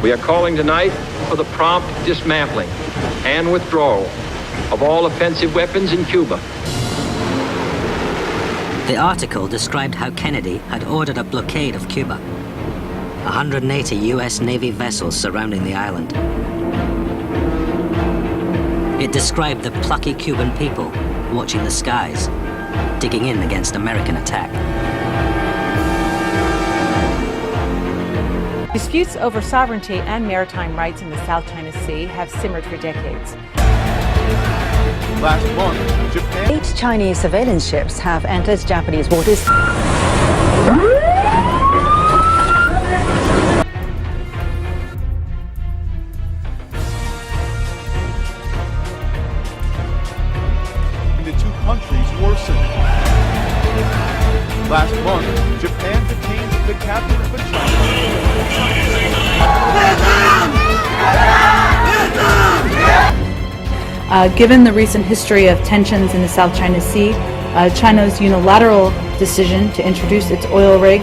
We are calling tonight for the prompt dismantling and withdrawal of all offensive weapons in Cuba. The article described how Kennedy had ordered a blockade of Cuba. 180 U.S. Navy vessels surrounding the island. It described the plucky Cuban people watching the skies, digging in against American attack. Disputes over sovereignty and maritime rights in the South China Sea have simmered for decades. Last month, Japan... 8 Chinese surveillance ships have entered Japanese waters. The two countries worsened. Last month, Japan detained the captain of a Chinese... Given the recent history of tensions in the South China Sea, China's unilateral decision to introduce its oil rig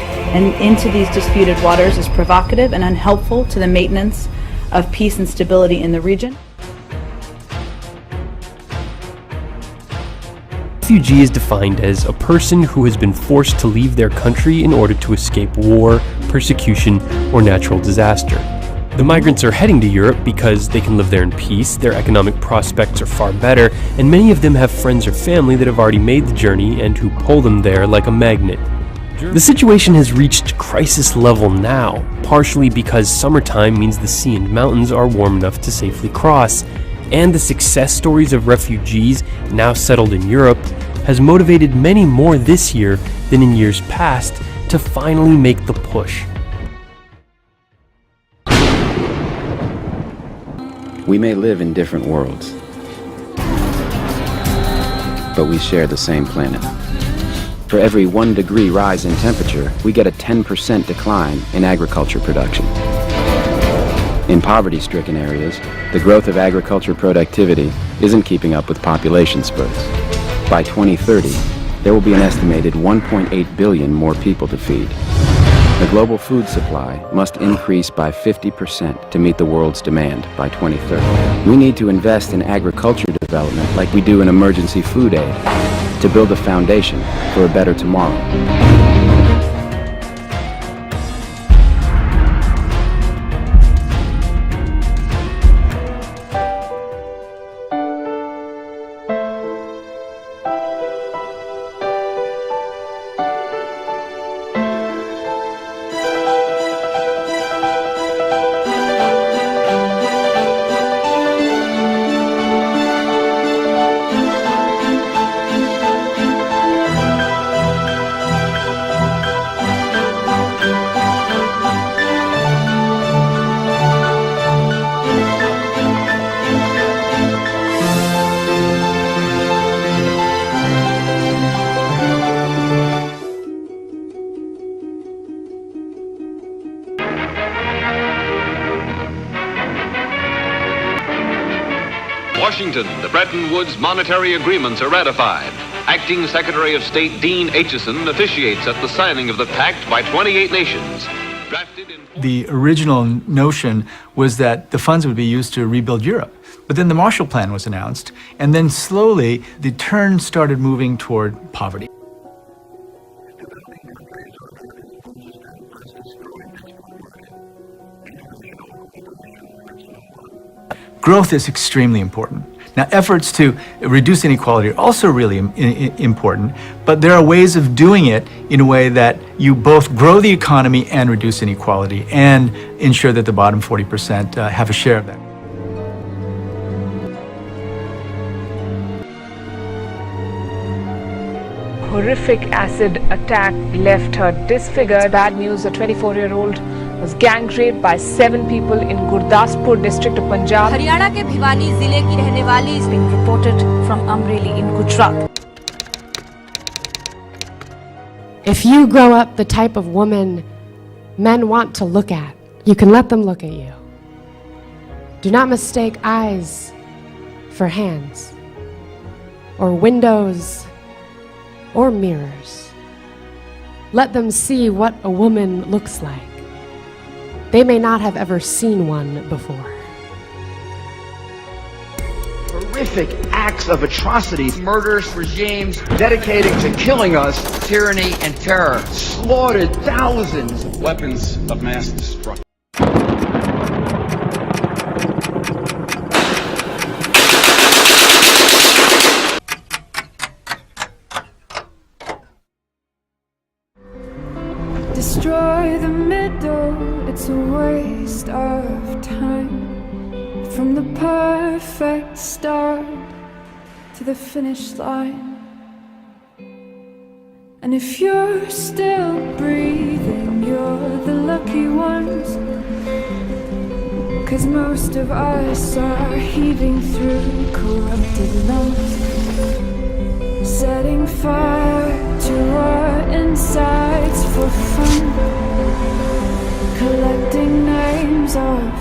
into these disputed waters is provocative and unhelpful to the maintenance of peace and stability in the region. Refugee is defined as a person who has been forced to leave their country in order to escape war, persecution, or natural disaster. The migrants are heading to Europe because they can live there in peace, their economic prospects are far better, and many of them have friends or family that have already made the journey and who pull them there like a magnet. The situation has reached crisis level now, partially because summertime means the sea and mountains are warm enough to safely cross, and the success stories of refugees now settled in Europe has motivated many more this year than in years past to finally make the push. We may live in different worlds, but we share the same planet. For every 1 degree rise in temperature, we get a 10% decline in agriculture production. In poverty-stricken areas, the growth of agriculture productivity isn't keeping up with population spurts. By 2030, there will be an estimated 1.8 billion more people to feed. The global food supply must increase by 50% to meet the world's demand by 2030. We need to invest in agriculture development like we do in emergency food aid to build a foundation for a better tomorrow. Washington, the Bretton Woods monetary agreements are ratified. Acting Secretary of State Dean Acheson officiates at the signing of the pact by 28 nations. The original notion was that the funds would be used to rebuild Europe. But then the Marshall Plan was announced, and then slowly the turn started moving toward poverty. Growth is extremely important. Now, efforts to reduce inequality are also really important, but there are ways of doing it in a way that you both grow the economy and reduce inequality and ensure that the bottom 40% have a share of that. Horrific acid attack left her disfigured. Bad news, a 24-year-old was gang raped by 7 people in Gurdaspur district of Punjab. Haryana के भिवानी जिले की रहने वाली is being reported from Amreli in Gujarat. If you grow up the type of woman men want to look at, you can let them look at you. Do not mistake eyes for hands, or windows, or mirrors. Let them see what a woman looks like. They may not have ever seen one before. Horrific acts of atrocities, murderous regimes dedicated to killing us, tyranny and terror, slaughtered thousands. Weapons of mass destruction. Destroy the middle, it's a waste of time. From the perfect start to the finish line. And if you're still breathing, you're the lucky ones. 'Cause most of us are heaving through corrupted lungs, setting fire to our insides for fun, collecting names of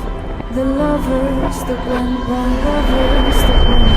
the lovers that went wrong, lovers that went